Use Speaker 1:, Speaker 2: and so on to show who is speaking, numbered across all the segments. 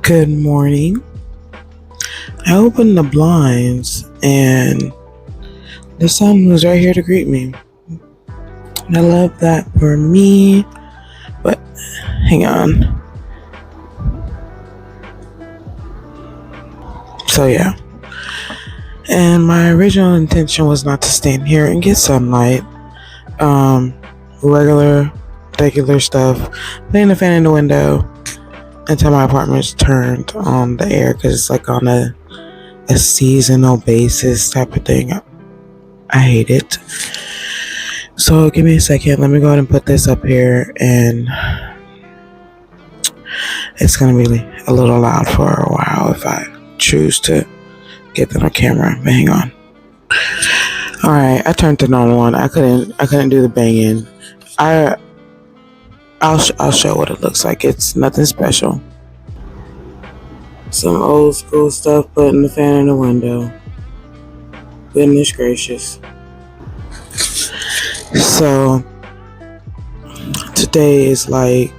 Speaker 1: Good morning. I opened the blinds and the sun was right here to greet me. And I love that for me. But hang on. So yeah. And my original intention was not to stand here and get sunlight. Regular stuff. Putting the fan in the window until my apartment's turned on the air, because it's like on a seasonal basis type of thing. I hate it. So give me a second. Let me go ahead and put this up here, and it's gonna be a little loud for a while if I choose to get that on camera. But hang on. All right, I turned it on. I couldn't do the banging. I'll show what it looks like. It's nothing special. Some old school stuff, putting the fan in the window. Goodness gracious. So today is tonight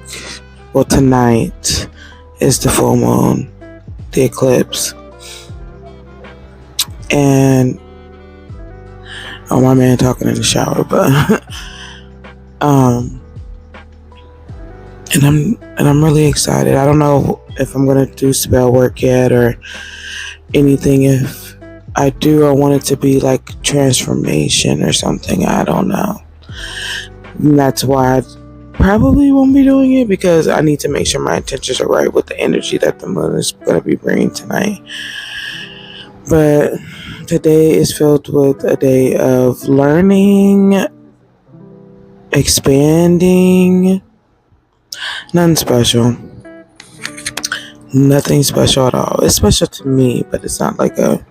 Speaker 1: is the full moon, the eclipse. And my man talking in the shower, but and I'm really excited. I don't know if I'm gonna do spell work yet or anything. If I do, I want it to be like transformation or something. I don't know. And that's why I probably won't be doing it, because I need to make sure my intentions are right with the energy that the moon is gonna be bringing tonight. But today is filled with a day of learning, expanding. Nothing special. Nothing special at all. It's special to me, but it's not like a,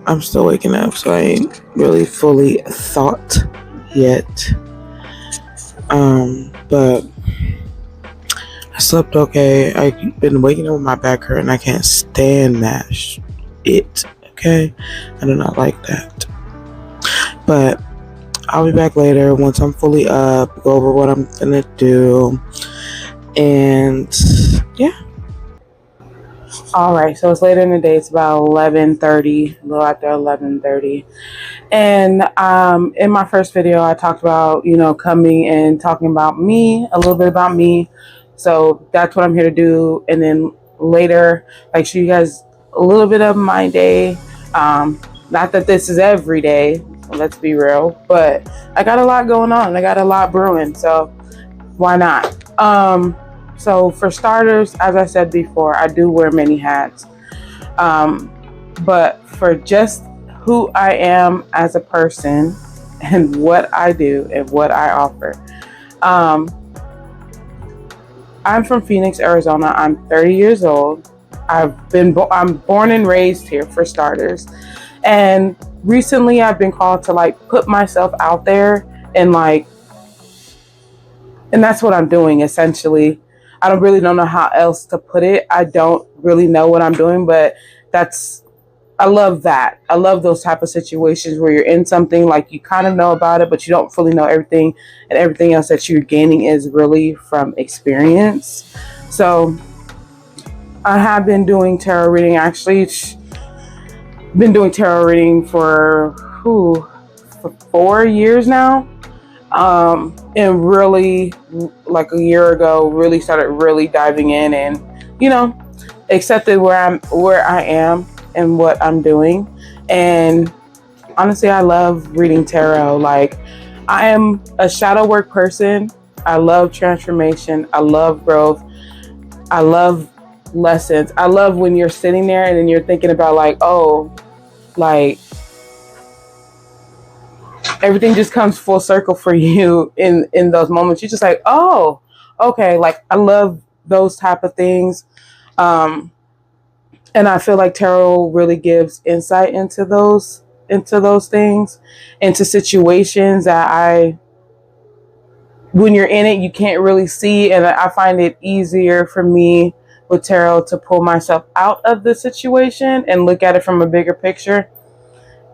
Speaker 1: I'm still waking up, so I ain't really fully thought yet. But I slept okay. I've been waking up with my back hurting. I can't stand that okay? I do not like that. But I'll be back later once I'm fully up, go over what I'm gonna do. And yeah. Alright, so it's later in the day. It's about 11:30, a little after 11:30. And in my first video, I talked about, coming and talking about me, a little bit about me. So that's what I'm here to do. And then later, show you guys a little bit of my day. Not that this is every day, let's be real, but I got a lot going on. I got a lot brewing, so why not? So for starters, as I said before, I do wear many hats. But for just who I am as a person and what I do and what I offer, I'm from Phoenix, Arizona. I'm 30 years old. I'm born and raised here, for starters. And recently I've been called to put myself out there and that's what I'm doing essentially. I don't really know how else to put it. I don't really know what I'm doing, but I love that. I love those type of situations where you're in something, you kind of know about it, but you don't fully know everything, and everything else that you're gaining is really from experience. So I have been doing tarot reading. Actually, been doing tarot reading for 4 years now. And really, a year ago, really started really diving in and, accepted where I am and what I'm doing. And honestly, I love reading tarot. I am a shadow work person. I love transformation. I love growth. I love lessons. I love when you're sitting there and then you're thinking about everything just comes full circle for you in those moments. You're just oh, okay. I love those type of things. And I feel like tarot really gives insight into those things, into situations that when you're in it, you can't really see. And I find it easier for me with tarot to pull myself out of the situation and look at it from a bigger picture.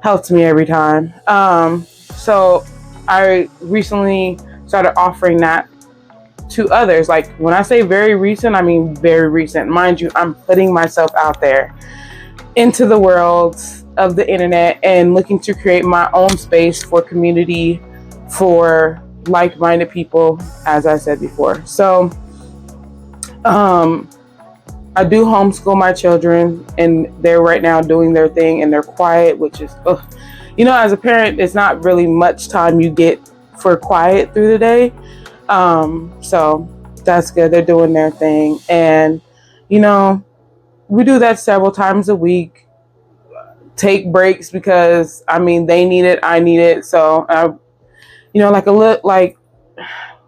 Speaker 1: Helps me every time. So I recently started offering that to others. Like when I say very recent, I mean very recent. Mind you, I'm putting myself out there into the world of the internet and looking to create my own space for community, for like-minded people, as I said before. So I do homeschool my children, and they're right now doing their thing, and they're quiet, which is, as a parent, it's not really much time you get for quiet through the day. So that's good. They're doing their thing. And, we do that several times a week. Take breaks because, they need it. I need it. So,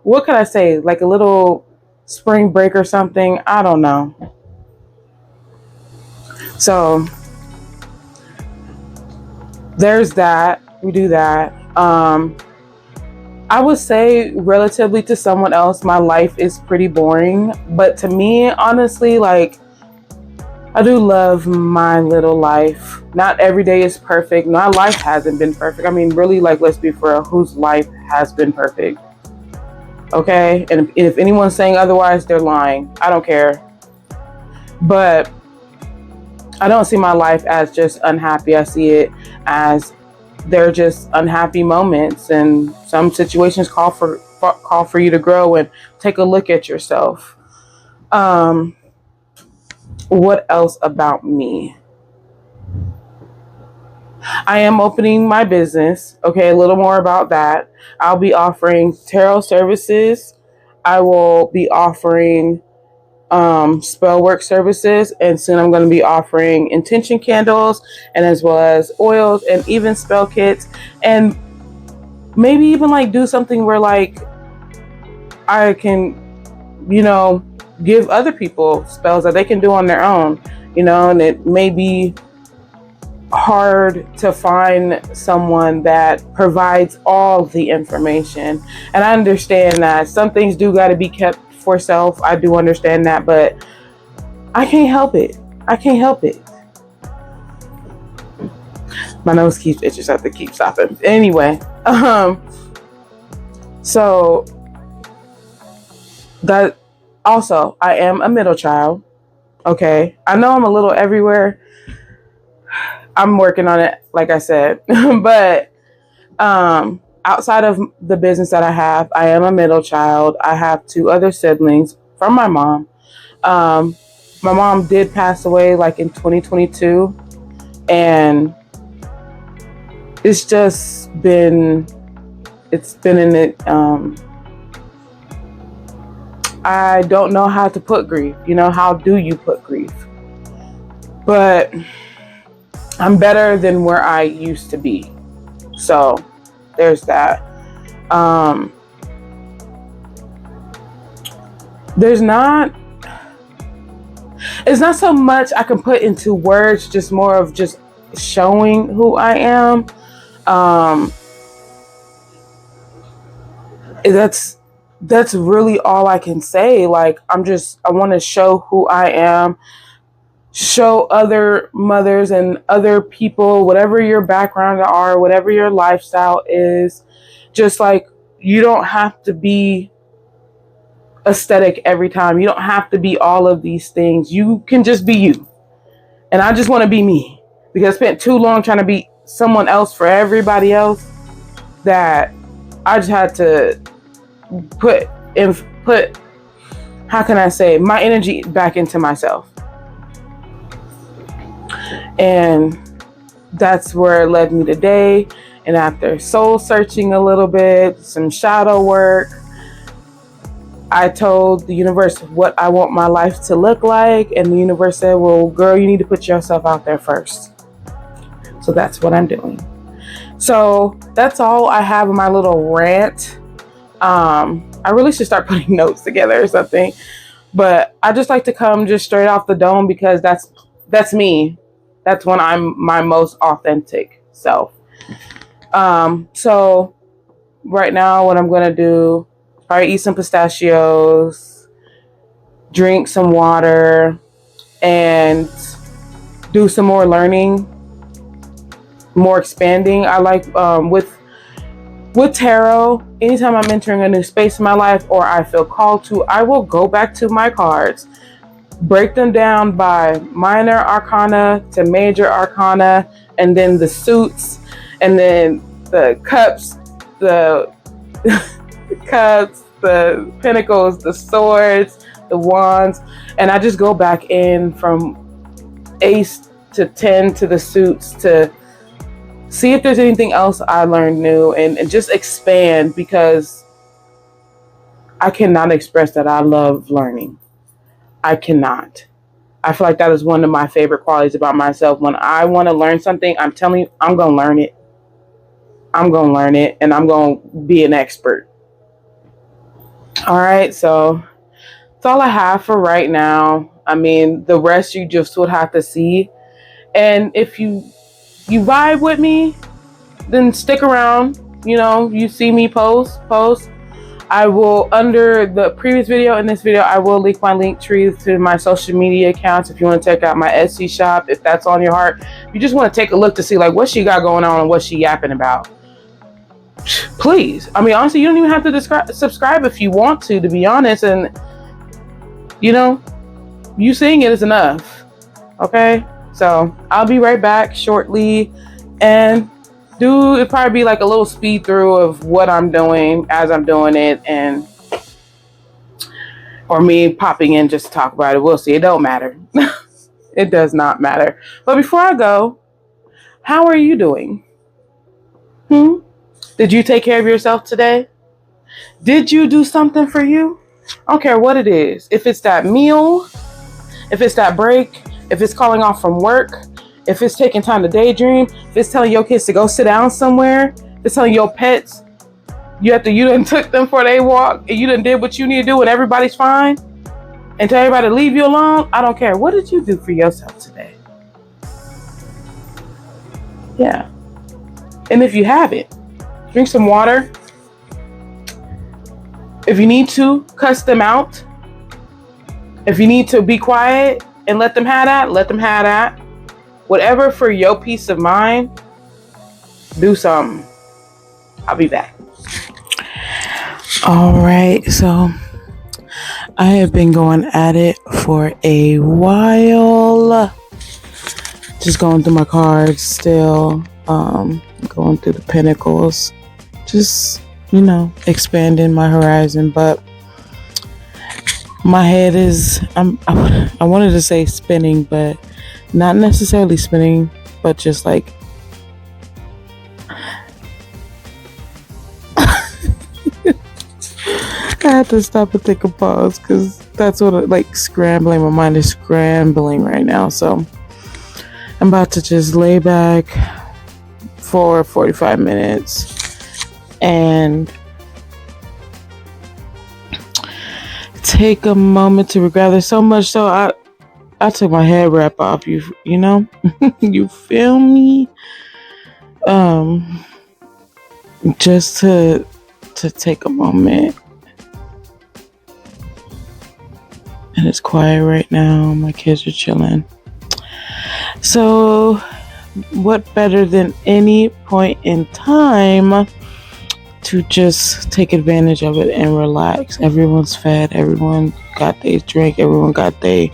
Speaker 1: what could I say? Like a little spring break or something. I don't know. So there's that. We do that. I would say relatively to someone else, my life is pretty boring. But to me, honestly, like, I do love my little life. Not every day is perfect. My life hasn't been perfect. Really, like, let's be for real, whose life has been perfect? Okay? And if anyone's saying otherwise, they're lying. I don't care. But I don't see my life as just unhappy. I see it as they're just unhappy moments, and some situations call for you to grow and take a look at yourself. What else about me? I am opening my business. Okay, a little more about that. I'll be offering tarot services. I will be offering spell work services, and soon I'm going to be offering intention candles, and as well as oils and even spell kits, and maybe even like do something where like I can, give other people spells that they can do on their own, and it may be hard to find someone that provides all the information. And I understand that some things do got to be kept for self. I do understand that, but I can't help it. My nose keeps itching, so I have to keep stopping. Anyway, so that also, I am a middle child. Okay, I know I'm a little everywhere. I'm working on it, like I said, but outside of the business that I have, I am a middle child. I have 2 other siblings from my mom. My mom did pass away like in 2022, and it's been in it. I don't know how to put grief. How do you put grief? But I'm better than where I used to be. So there's that. It's not so much I can put into words, just more of just showing who I am. That's really all I can say. Like, I want to show who I am, show other mothers and other people, whatever your background are, whatever your lifestyle is, just like, you don't have to be aesthetic every time. You don't have to be all of these things. You can just be you. And I just want to be me, because I spent too long trying to be someone else for everybody else that I just had to put, how can I say, my energy back into myself. And that's where it led me today. And after soul searching a little bit, some shadow work, I told the universe what I want my life to look like. And the universe said, well, girl, you need to put yourself out there first. So that's what I'm doing. So that's all I have in my little rant. I really should start putting notes together or something. But I just like to come just straight off the dome, because that's me. That's when I'm my most authentic self. So right now, what I'm going to do, probably eat some pistachios, drink some water, and do some more learning, more expanding. I like, with With tarot, anytime I'm entering a new space in my life or I feel called to, I will go back to my cards, break them down by minor arcana to major arcana, and then the suits, and then the cups, the cups, the pentacles, the swords, the wands, and I just go back in from ace to 10 to the suits to see if there's anything else I learned new, and just expand, because I cannot express that I love learning. I cannot. I feel like that is one of my favorite qualities about myself. When I want to learn something, I'm telling you, I'm going to learn it. I'm going to learn it, and I'm going to be an expert. All right, so that's all I have for right now. I mean, the rest you just would have to see. And if you vibe with me, then stick around. You know, you see me post. I will, under the previous video and this video, I will link my link tree to my social media accounts if you want to check out my Etsy shop, if that's on your heart. If you just want to take a look to see like what she got going on and what she yapping about, please. I mean, honestly, you don't even have to subscribe if you want to be honest. And, you know, you seeing it is enough. Okay? So I'll be right back shortly, and it'd probably be like a little speed through of what I'm doing as I'm doing it, and or me popping in just to talk about it. We'll see. It don't matter. It does not matter. But before I go, how are you doing? Did you take care of yourself today? Did you do something for you? I don't care what it is. If it's that meal, if it's that break, if it's calling off from work, if it's taking time to daydream, if it's telling your kids to go sit down somewhere, if it's telling your pets you done took them for a walk and you done did what you need to do and everybody's fine, and tell everybody to leave you alone, I don't care. What did you do for yourself today? Yeah. And if you haven't, drink some water. If you need to, cuss them out. If you need to be quiet and let them have that, let them have that. Whatever for your peace of mind, do something. I'll be back. All right, so I have been going at it for a while. Just going through my cards still, going through the pentacles, just, you know, expanding my horizon. But my head is, I wanted to say spinning, but not necessarily spinning, but just like I had to stop and take a pause, because that's what like scrambling. My mind is scrambling right now. So I'm about to just lay back for 45 minutes and take a moment to regret. There's so much. So I took my head wrap off. You know, you feel me? Just to take a moment. And it's quiet right now. My kids are chilling. So what better than any point in time to just take advantage of it and relax? Everyone's fed. Everyone got their drink. Everyone got their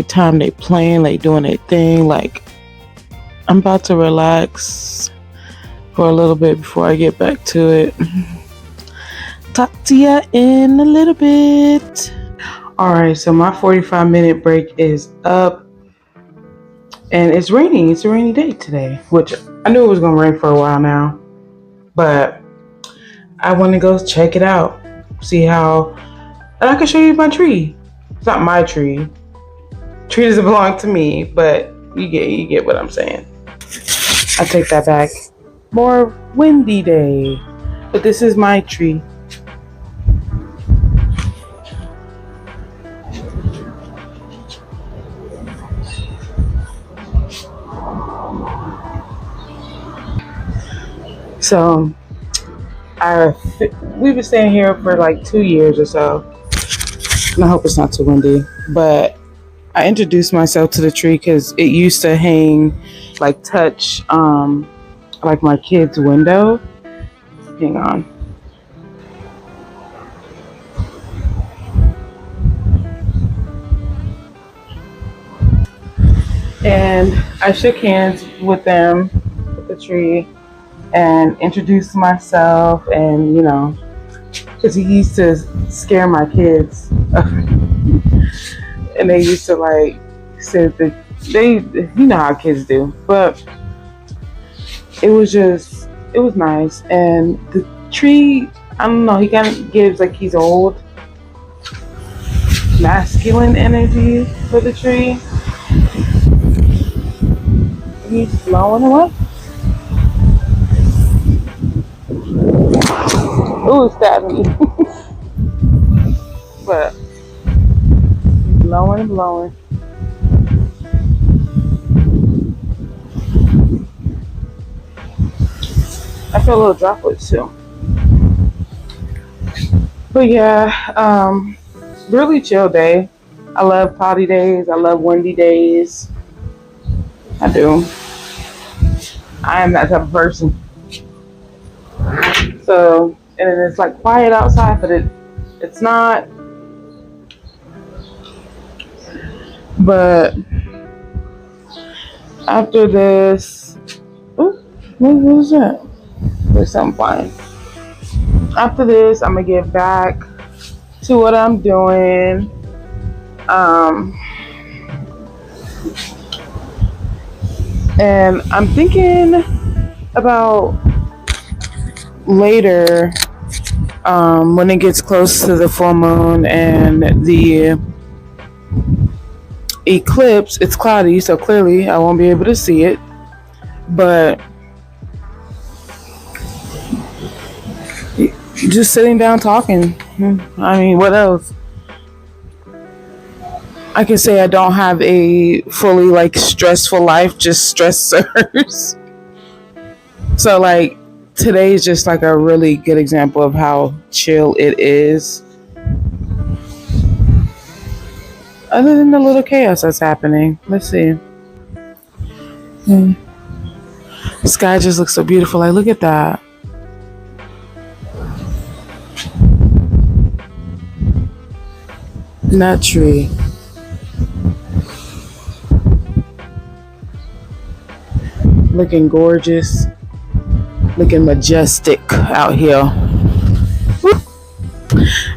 Speaker 1: time. They playing. They doing their thing. Like, I'm about to relax for a little bit before I get back to it. Talk to ya in a little bit. All right, so my 45-minute break is up, and it's raining. It's a rainy day today, which I knew it was going to rain for a while now, but I want to go check it out, see how, and I can show you my tree. It's not my tree. Tree doesn't belong to me, but you get what I'm saying. I take that back. More windy day, but this is my tree. So we've been staying here for like 2 years or so, and I hope it's not too windy. But I introduced myself to the tree because it used to hang, like touch, like my kid's window, Hang on. And I shook hands with them, with the tree, and introduced myself, and you know, because he used to scare my kids. And they used to like say that you know how kids do, but it was nice. And the tree, I don't know, he kind of gives like he's old, masculine energy for the tree. He's blowing away. Ooh, stabbed me. But he's blowing and blowing. I feel a little droplets too. But yeah, really chill day. I love cloudy days. I love windy days. I do. I am that type of person. So, and it's like quiet outside, but it's not. But after this, what was that? There's something flying. After this, I'm gonna get back to what I'm doing. And I'm thinking about later, when it gets close to the full moon and the eclipse. It's cloudy, so clearly I won't be able to see it. But just sitting down talking. I mean, what else? I can say I don't have a fully like stressful life, just stressors. So like today is just like a really good example of how chill it is. Other than the little chaos that's happening. Let's see. The sky just looks so beautiful. Like, look at that. Nut tree. Looking gorgeous. Looking majestic out here.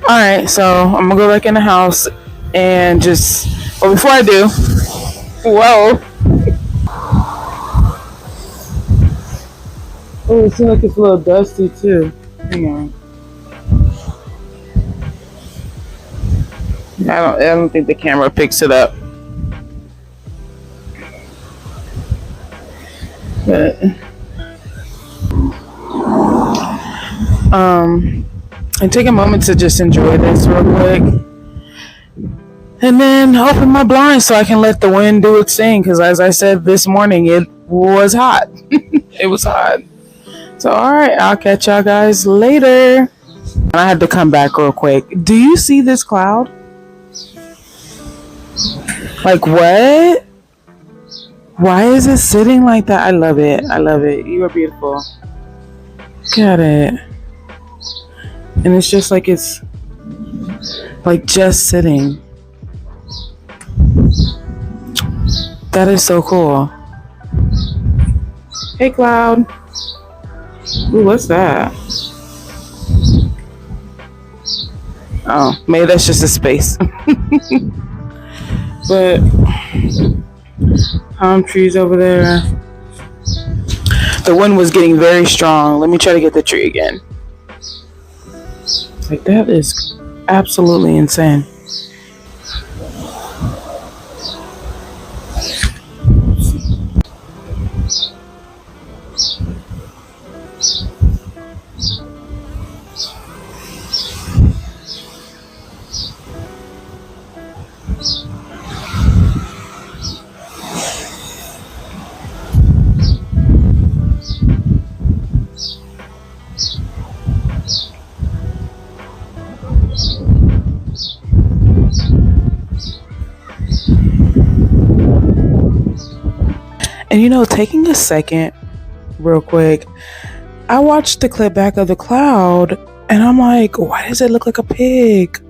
Speaker 1: Alright, so I'm gonna go back in the house and just, well, before I do, whoa. Oh, it seems like it's a little dusty too. Hang on. I don't think the camera picks it up. But and take a moment to just enjoy this real quick. And then open my blinds so I can let the wind do its thing. Because as I said this morning, it was hot. It was hot. So, alright, I'll catch y'all guys later. I had to come back real quick. Do you see this cloud? Like, what? Why is it sitting like that? I love it. I love it. You are beautiful. Look at it. And it's just like it's like just sitting. That is so cool. Hey, cloud. Ooh, what's that? Oh, maybe that's just a space. But palm trees over there. The wind was getting very strong. Let me try to get the tree again. Like, that is absolutely insane. And you know, taking a second real quick I watched the clip back of the cloud and I'm like, why does it look like a pig?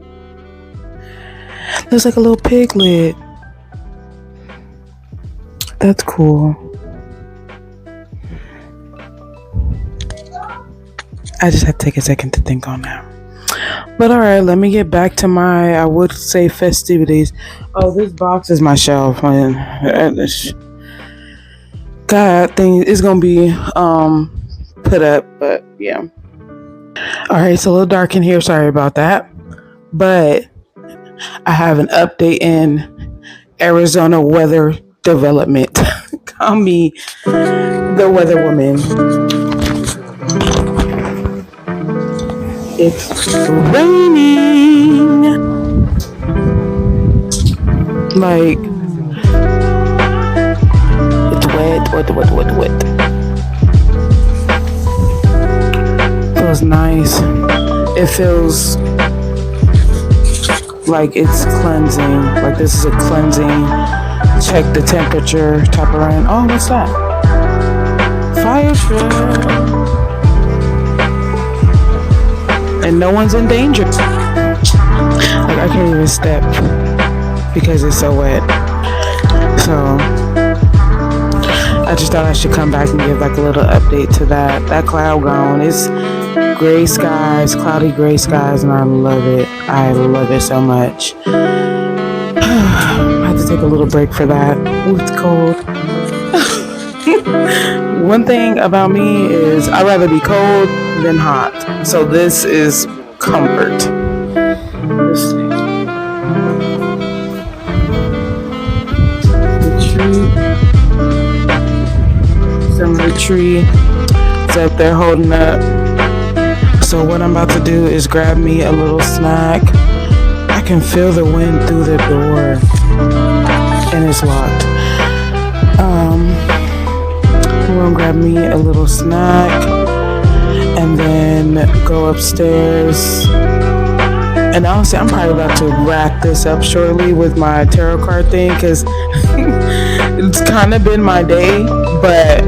Speaker 1: Looks like a little piglet. That's cool. I just had to take a second to think on that. But alright, let me get back to my, I would say, festivities. Oh, this box is my shelf. God, thing is gonna be put up, but yeah. Alright, it's a little dark in here, sorry about that. But I have an update in Arizona weather development. Call me the weather woman. It's raining. Like, it's wet. Feels nice. It feels like it's cleansing. Like this is a cleansing. Check the temperature type of rain. Oh, what's that? Fire truck. And no one's in danger. Like I can't even step because it's so wet. So I just thought I should come back and give like a little update to that. That cloud gone. It's gray skies, cloudy gray skies, and I love it. I love it so much. I have to take a little break for that. Ooh, it's cold. One thing about me is I'd rather be cold than hot. So this is comfort. Let's see. The tree. Some of the tree is up there holding up. So what I'm about to do is grab me a little snack. I can feel the wind through the door. And it's locked. I'm gonna grab me a little snack and then go upstairs. And honestly, I'm probably about to wrap this up shortly with my tarot card thing because it's kind of been my day, but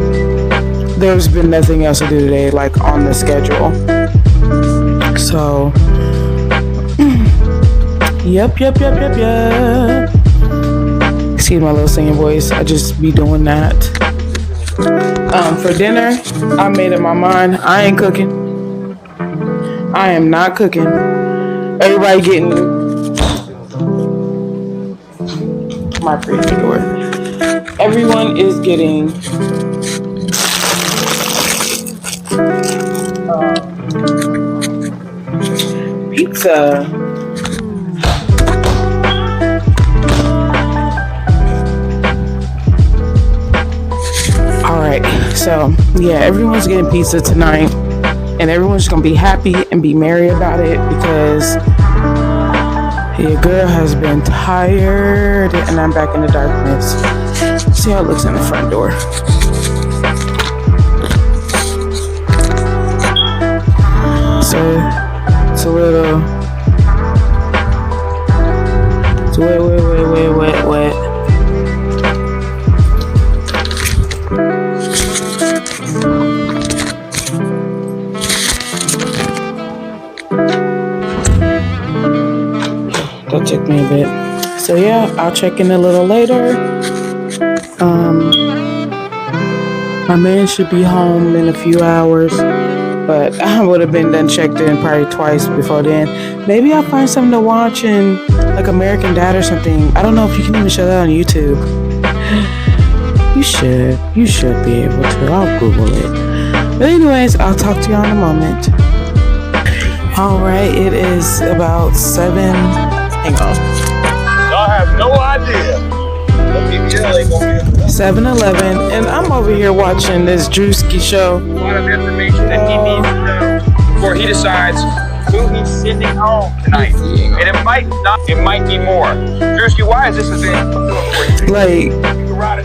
Speaker 1: there's been nothing else to do today, like on the schedule. So, yep. Excuse my little singing voice. I just be doing that. For dinner, I made up my mind. I ain't cooking. I am not cooking. Everybody getting my freezer door. Everyone is getting pizza. Alright, so yeah, everyone's getting pizza tonight, and everyone's gonna be happy and be merry about it because your girl has been tired, and I'm back in the darkness. See how it looks in the front door. So it's a little, it's wet. That took me a bit. So yeah, I'll check in a little later. My man should be home in a few hours, but I would have been done checked in probably twice before then. Maybe I'll find something to watch in like American Dad or something. I don't know if you can even show that on YouTube. You should be able to. I'll Google it. But anyways, I'll talk to y'all in a moment. Alright, it is about 7. Hang on.
Speaker 2: Y'all have no idea.
Speaker 1: 7-Eleven, and I'm over here watching this Drewski show.
Speaker 2: A lot of information that he needs to know before he decides who he's sending home tonight. And it might be more. Drewski, why is this event so important?
Speaker 1: Like,
Speaker 2: you can write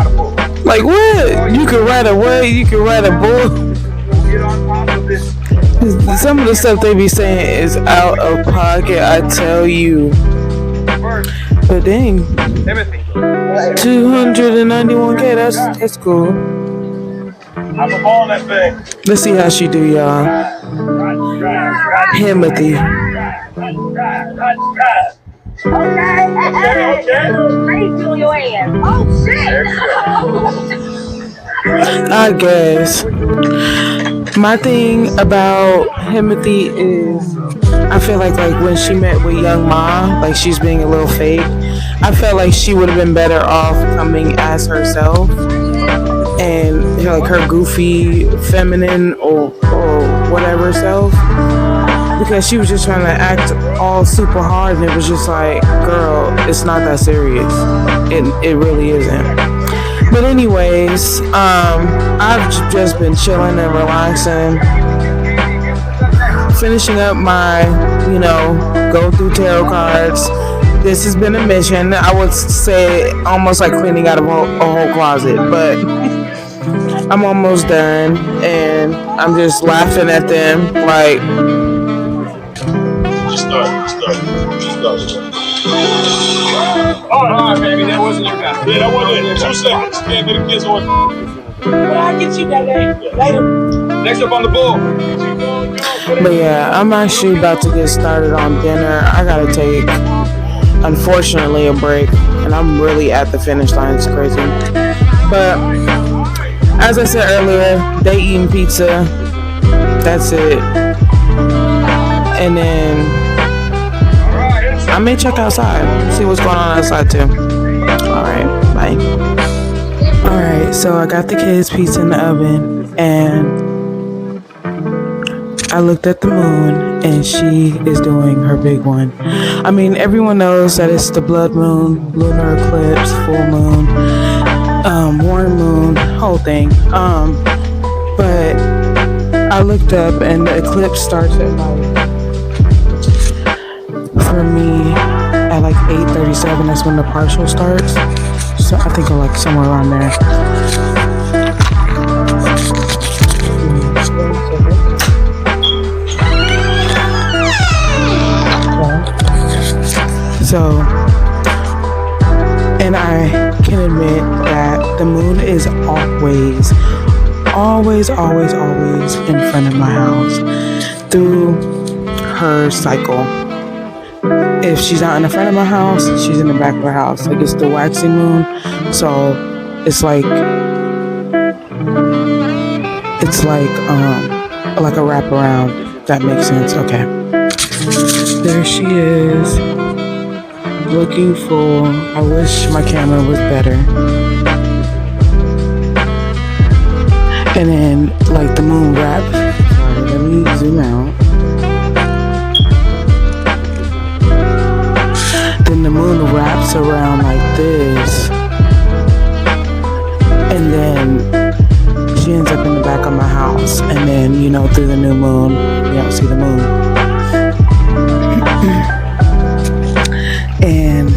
Speaker 2: a book.
Speaker 1: Like what? You can write a what? You can write a book.
Speaker 2: Get on top of this.
Speaker 1: Some of the stuff they be saying is out of pocket, I tell you. But dang,
Speaker 2: Timothy.
Speaker 1: 291K, that's cool.
Speaker 2: I'm a ball that thing.
Speaker 1: Let's see how she do, y'all. Himothy.
Speaker 2: Okay.
Speaker 3: Oh shit!
Speaker 1: I guess my thing about Himothy is I feel like when she met with Young Ma, like she's being a little fake. I felt like she would have been better off coming as herself and like her goofy, feminine or whatever self, because she was just trying to act all super hard, and it was just like, girl, it's not that serious. It really isn't. But anyways, I've just been chilling and relaxing, finishing up my, go through tarot cards. This has been a mission. I would say almost like cleaning out a whole closet, but I'm almost done, and I'm just laughing at them like.
Speaker 2: Just start. All right, baby, that wasn't your best. Yeah, that wasn't it. 2 seconds. Can't get a kiss on.
Speaker 3: Well, I'll get you that later.
Speaker 2: Next up on the bull.
Speaker 1: But yeah, I'm actually about to get started on dinner. I gotta take, unfortunately, a break, and I'm really at the finish line. It's crazy. But as I said earlier, they eating pizza. That's it. And then I may check outside, see what's going on outside too. Alright, bye. Alright, so I got the kids' pizza in the oven, and I looked at the moon, and she is doing her big one. I mean, everyone knows that it's the blood moon, lunar eclipse, full moon, warm moon, whole thing. But I looked up, and the eclipse starts at for me at like 8:37. That's when the partial starts. So I think I'm like somewhere around there. So, and I can admit that the moon is always in front of my house through her cycle. If she's not in the front of my house, she's in the back of the house. Like, it's the waxing moon, so it's like a wraparound. If that makes sense. Okay. There she is, looking full. I wish my camera was better. And then, like, the moon wraps. Sorry, let me zoom out. Then the moon wraps around like this, and then she ends up in the back of my house, and then through the new moon you don't see the moon. And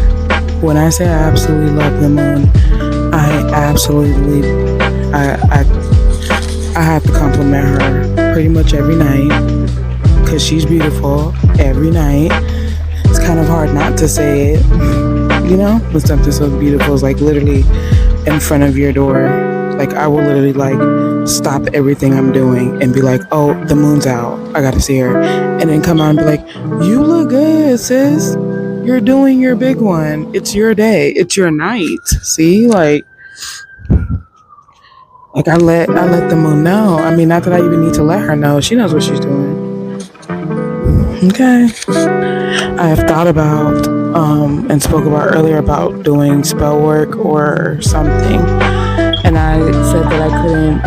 Speaker 1: when I say I absolutely love the moon, I have to compliment her pretty much every night, because she's beautiful every night. It's kind of hard not to say it, when something so beautiful is like literally in front of your door. Like, I will literally like stop everything I'm doing and be like, oh, the moon's out, I gotta see her, and then come out and be like, you look good, sis, you're doing your big one, it's your day, it's your night. See, like I let the moon know. I mean, not that I even need to let her know, she knows what she's doing. Okay. I have thought about and spoke about earlier about doing spell work or something, and I said that I couldn't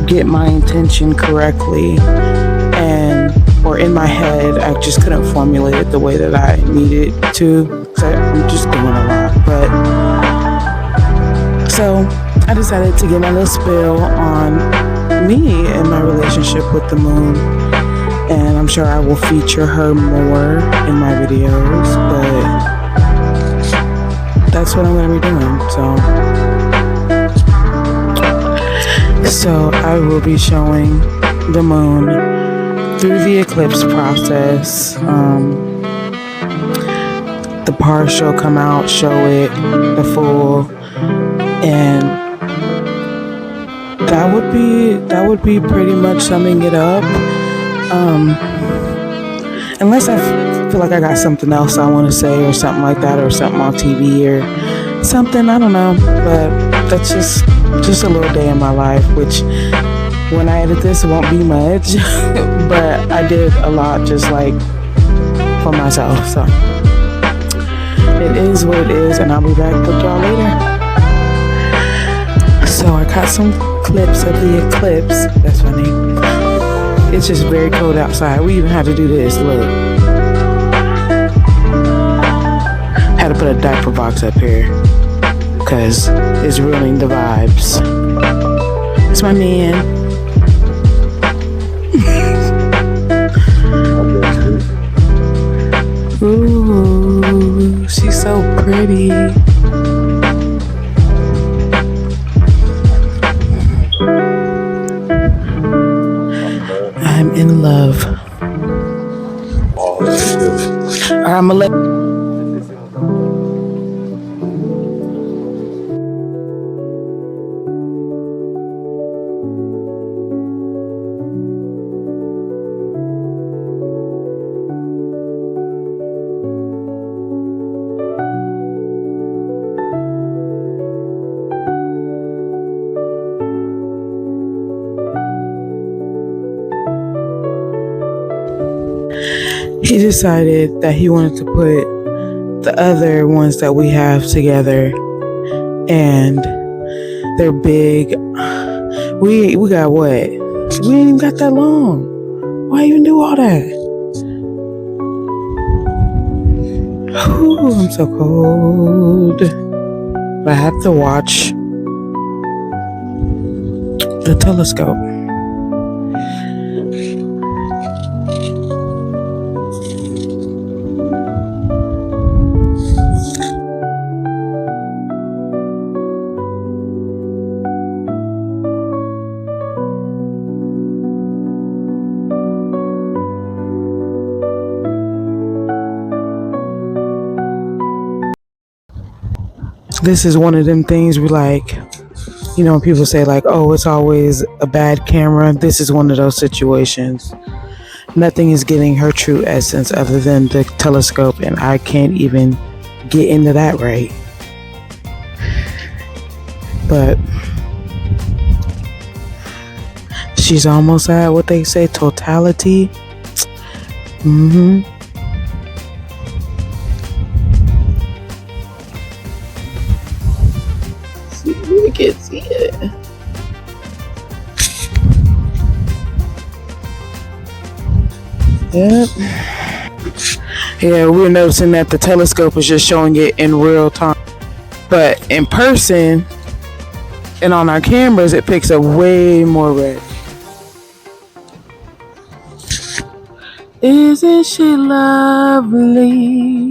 Speaker 1: get my intention correctly, or in my head I just couldn't formulate it the way that I needed to. I'm just doing a lot, but so I decided to get my little spill on me and my relationship with the moon. And I'm sure I will feature her more in my videos, but that's what I'm going to be doing. So I will be showing the moon through the eclipse process. The partial come out, show it, the full, and that would be pretty much summing it up. Unless I feel like I got something else I want to say or something like that, or something on TV or something, I don't know. But that's just a little day in my life, which when I edit this, it won't be much. But I did a lot just like for myself. So it is what it is, and I'll be back with y'all later. So I got some clips of the eclipse. That's funny. It's just very cold outside. We even had to do this. Look. Had to put a diaper box up here because it's ruining the vibes. It's my man. Ooh, she's so pretty. I'm in love. I'm gonna let. He decided that he wanted to put the other ones that we have together, and they're big. We got what? We ain't even got that long. Why even do all that? Ooh, I'm so cold. I have to watch the telescope. This is one of them things we like, you know, when people say like, oh, it's always a bad camera. This is one of those situations. Nothing is getting her true essence other than the telescope, and I can't even get into that right. But she's almost at what they say, totality. We can see it. Yep. Yeah, we're noticing that the telescope is just showing it in real time. But in person and on our cameras, it picks up way more red. Isn't she lovely?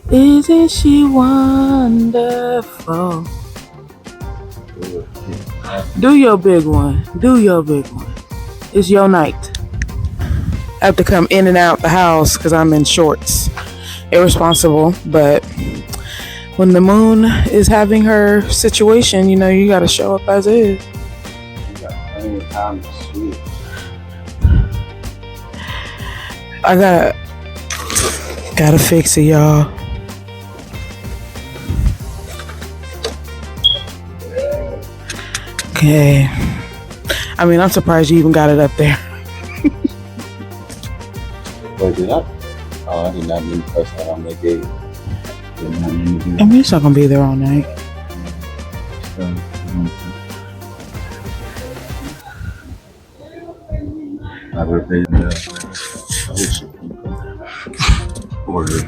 Speaker 1: Isn't she wonderful? Do your big one. Do your big one. It's your night. I have to come in and out the house because I'm in shorts. Irresponsible, but when the moon is having her situation, you know, you got to show up as is.
Speaker 4: You got plenty of time to switch.
Speaker 1: I gotta fix it, y'all. Okay. I mean, I'm surprised you even got it up there.
Speaker 4: Wait, did I? Oh, I did not mean to press that on that gate. Did not mean to do
Speaker 1: I mean, it's not gonna be there all night.
Speaker 4: My birthday order.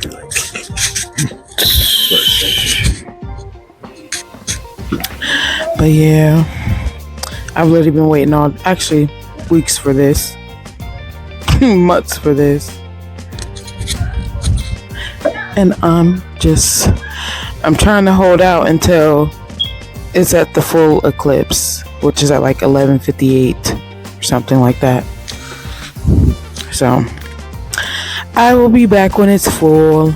Speaker 1: But yeah, I've literally been waiting on, actually, weeks for this. Months for this. And I'm trying to hold out until it's at the full eclipse, which is at like 11:58 or something like that. So I will be back when it's full.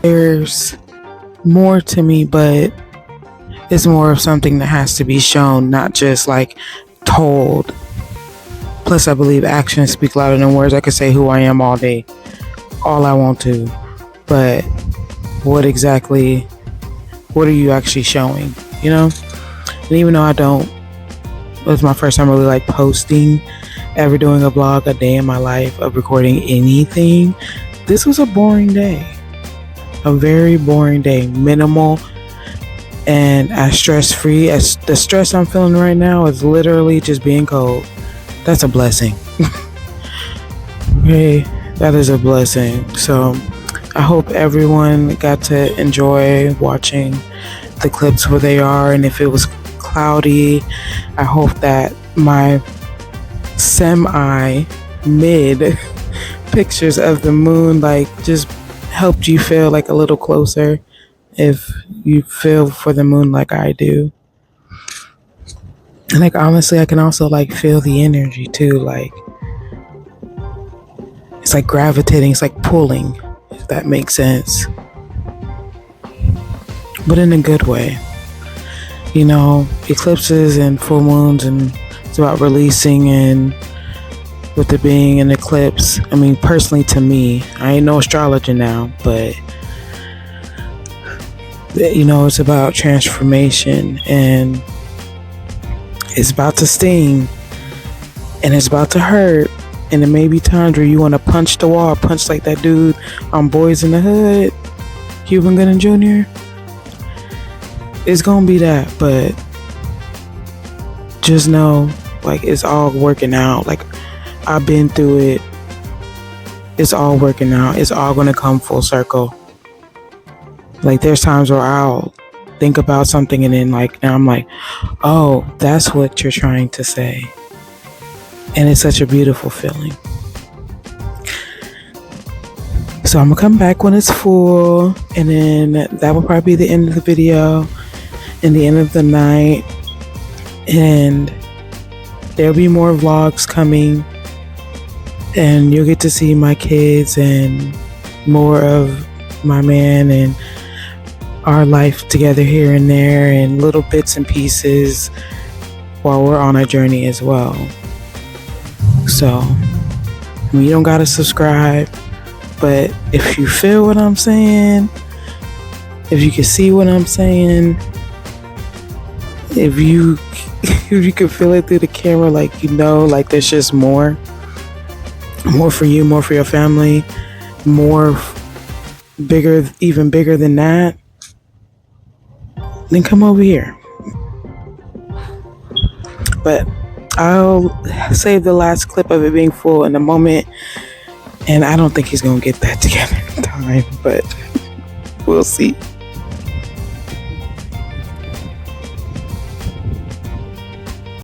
Speaker 1: there's more to me, but it's more of something that has to be shown, not just like told. Plus, I believe actions speak louder than words. I could say who I am all day, all I want to, but what are you actually showing, you know? And even though it was my first time really like posting, ever doing a vlog, a day in my life of recording anything, this was a boring day. A very boring day, minimal and as stress-free as the stress I'm feeling right now is literally just being cold. That's a blessing. Okay, that is a blessing. So I hope everyone got to enjoy watching the clips where they are, and if it was cloudy, I hope that my semi-mid pictures of the moon like just helped you feel like a little closer if you feel for the moon like I do. And like honestly, I can also like feel the energy too, like it's like gravitating, it's like pulling, if that makes sense, but in a good way. You know, eclipses and full moons, and it's about releasing, and with it being an eclipse, I mean, personally to me, I ain't no astrologer now, but you know, it's about transformation, and it's about to sting, and it's about to hurt, and it may be times where you want to punch the wall, punch like that dude on Boys in the Hood, Cuban Gooding Jr. It's gonna be that, but just know, like, it's all working out. Like, I've been through it. It's all working out. It's all gonna come full circle. Like, there's times where I'll think about something and then like now I'm like, oh, that's what you're trying to say. And it's such a beautiful feeling. So I'm gonna come back when it's full, and then that will probably be the end of the video and the end of the night. And there'll be more vlogs coming, and you'll get to see my kids and more of my man and our life together here and there, and little bits and pieces while we're on our journey as well. So I mean, you don't gotta subscribe, but if you feel what I'm saying, if you can see what I'm saying, if you can feel it through the camera, like, you know, like there's just more for you, more for your family, more bigger, even bigger than that, then come over here. But I'll save the last clip of it being full in a moment, and I don't think he's gonna get that together in time, but we'll see.